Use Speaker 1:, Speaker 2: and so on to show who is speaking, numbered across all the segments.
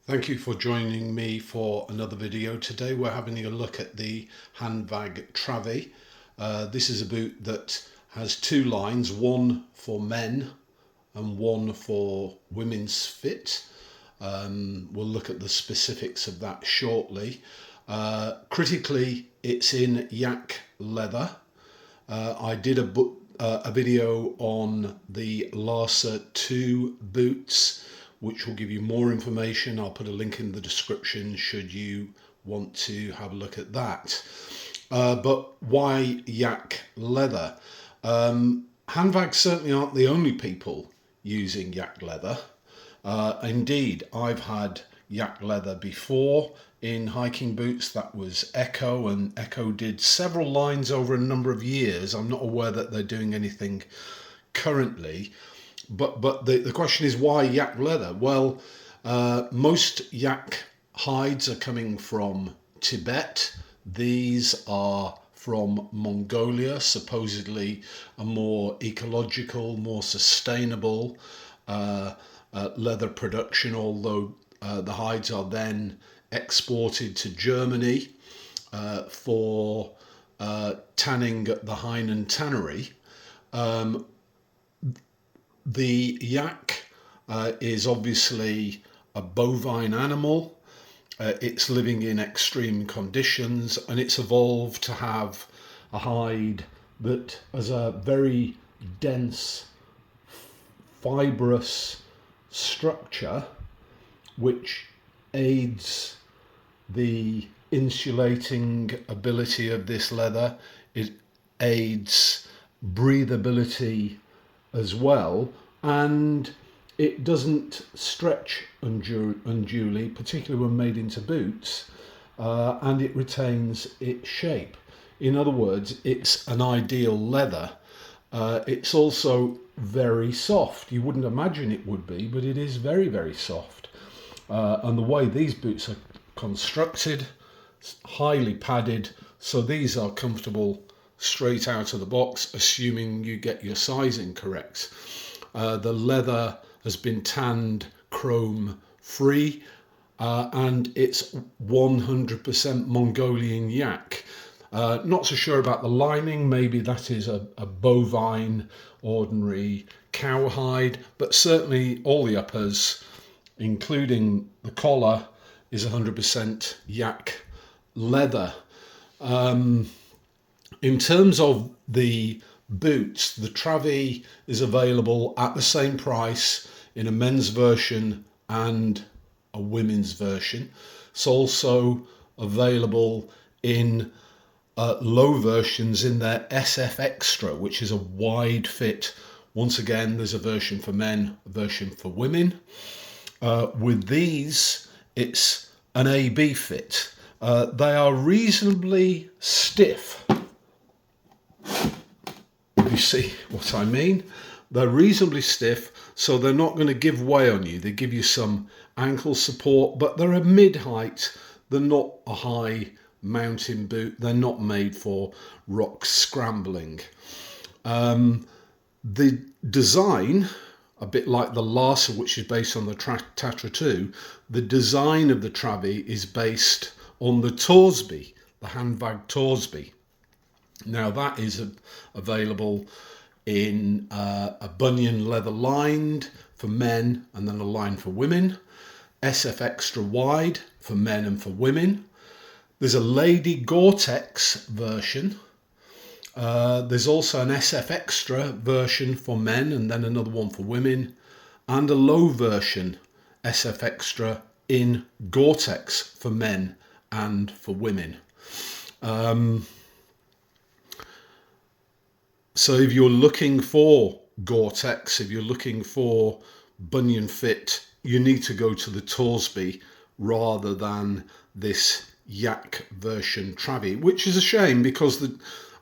Speaker 1: Thank you for joining me for another video. Today we're having a look at the Hanwag Travi. This is a boot that has two lines, one for men and one for women's fit. We'll look at the specifics of that shortly. Critically, it's in yak leather. I did a video on the Larsa 2 boots, which will give you more information. I'll put a link in the description should you want to have a look at that. But why yak leather? Hanwag certainly aren't the only people using yak leather. Indeed, I've had yak leather before in hiking boots. That was Echo, and Echo did several lines over a number of years. I'm not aware that they're doing anything currently. But the question is, why yak leather? Well, most yak hides are coming from Tibet. These are from Mongolia, supposedly a more ecological, more sustainable leather production, although the hides are then exported to Germany for tanning at the Hainan tannery. The yak is obviously a bovine animal. It's living in extreme conditions, and it's evolved to have a hide that has a very dense, fibrous structure, which aids the insulating ability of this leather. It aids breathability as well, and it doesn't stretch unduly, particularly when made into boots, and it retains its shape. In other words, it's an ideal leather. It's also very soft. You wouldn't imagine it would be, but it is very, very soft. And the way these boots are constructed, highly padded, so these are comfortable straight out of the box, assuming you get your sizing correct. The leather has been tanned chrome free, and it's 100% Mongolian yak. Not so sure about the lining, maybe that is a bovine ordinary cowhide, but certainly all the uppers, including the collar, is 100% yak leather. In terms of the boots, the Travi is available at the same price in a men's version and a women's version. It's also available in low versions in their SF Extra, which is a wide fit. Once again, there's a version for men, a version for women. With these, it's an AB fit. They are reasonably stiff. You see what I mean? They're reasonably stiff, so they're not going to give way on you. They give you some ankle support, but they're a mid-height. They're not a high mountain boot. They're not made for rock scrambling. The design, a bit like the Larsa, which is based on the Tatra 2, the design of the Travi is based on the Torsby, the Hanwag Torsby. Now that is available in a bunion leather lined for men and then a line for women. SF Extra wide for men and for women. There's a Lady Gore-Tex version. There's also an SF Extra version for men and then another one for women. And a low version SF Extra in Gore-Tex for men and for women. So if you're looking for Gore-Tex, if you're looking for bunion fit, you need to go to the Torsby rather than this yak version Travi, which is a shame because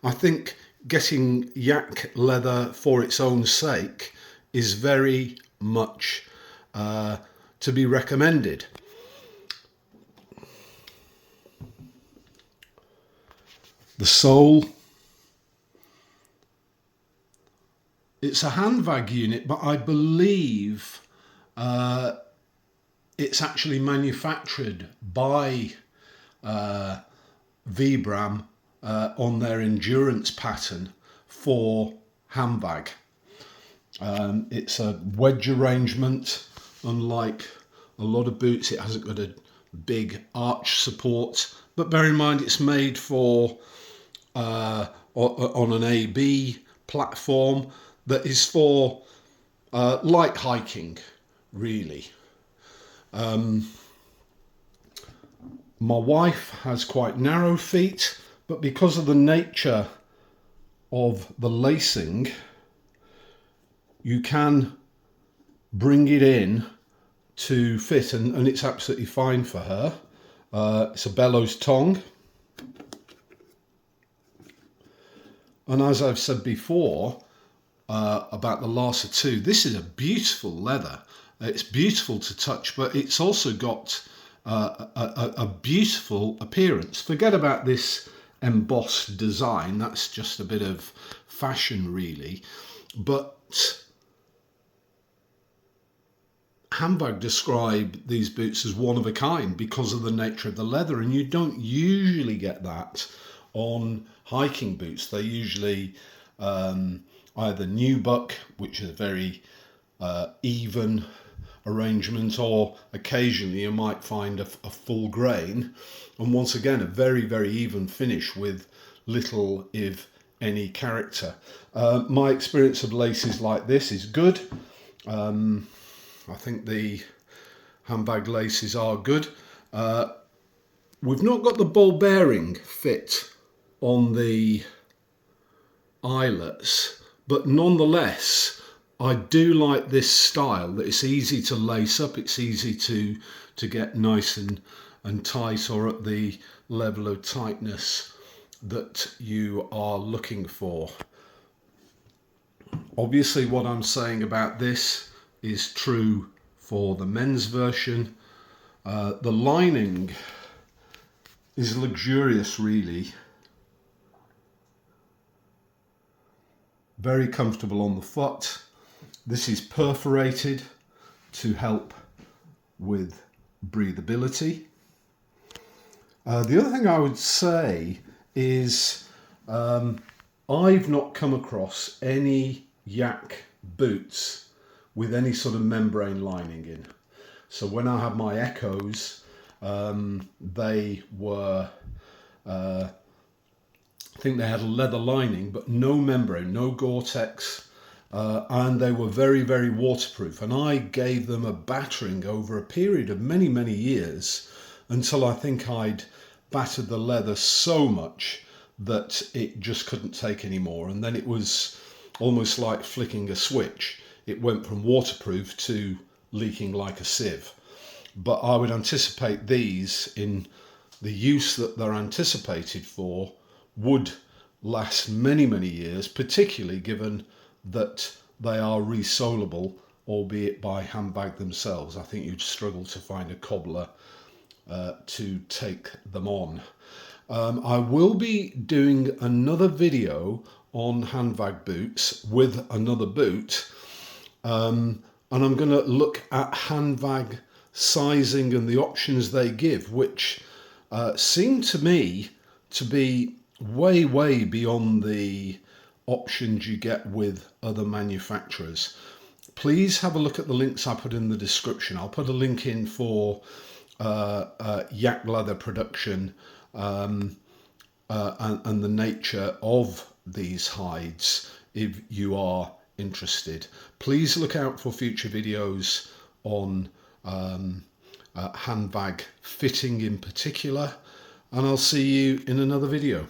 Speaker 1: I think getting yak leather for its own sake is very much to be recommended. The sole. It's a Hanwag unit, but I believe it's actually manufactured by Vibram on their endurance pattern for Hanwag. It's a wedge arrangement. Unlike a lot of boots, it hasn't got a big arch support, but bear in mind it's made for on an AB platform that is for light hiking, really. My wife has quite narrow feet, but because of the nature of the lacing, you can bring it in to fit, and it's absolutely fine for her. It's a bellows tongue. And as I've said before about the Larsa 2, this is a beautiful leather. It's beautiful to touch, but it's also got a beautiful appearance. Forget about this embossed design. That's just a bit of fashion, really. But Hanwag describe these boots as one of a kind because of the nature of the leather, and you don't usually get that on hiking boots. They usually either nubuck, which is a very even arrangement, or occasionally you might find a full grain, and once again a very, very even finish with little, if any, character. My experience of laces like this is good. I think the Hanwag laces are good. We've not got the ball bearing fit on the eyelets, but nonetheless I do like this style, that it's easy to lace up, it's easy to get nice and tight, or at the level of tightness that you are looking for. Obviously what I'm saying about this is true for the men's version. The lining is luxurious, really. Very comfortable on the foot. This is perforated to help with breathability. The other thing I would say is I've not come across any yak boots with any sort of membrane lining in. So when I had my Echoes, they were, I think they had a leather lining, but no membrane, no Gore-Tex, and they were very, very waterproof. And I gave them a battering over a period of many, many years, until I think I'd battered the leather so much that it just couldn't take any more. And then it was almost like flicking a switch. It went from waterproof to leaking like a sieve. But I would anticipate these, in the use that they're anticipated for, would last many, many years, particularly given that they are resolable, albeit by Hanwag themselves. I think you'd struggle to find a cobbler to take them on. I will be doing another video on Hanwag boots with another boot, and I'm going to look at Hanwag sizing and the options they give, which seem to me to be way, way beyond the options you get with other manufacturers. Please have a look at the links I put in the description. I'll put a link in for yak leather production and the nature of these hides if you are interested. Please look out for future videos on Hanwag fitting in particular, and I'll see you in another video.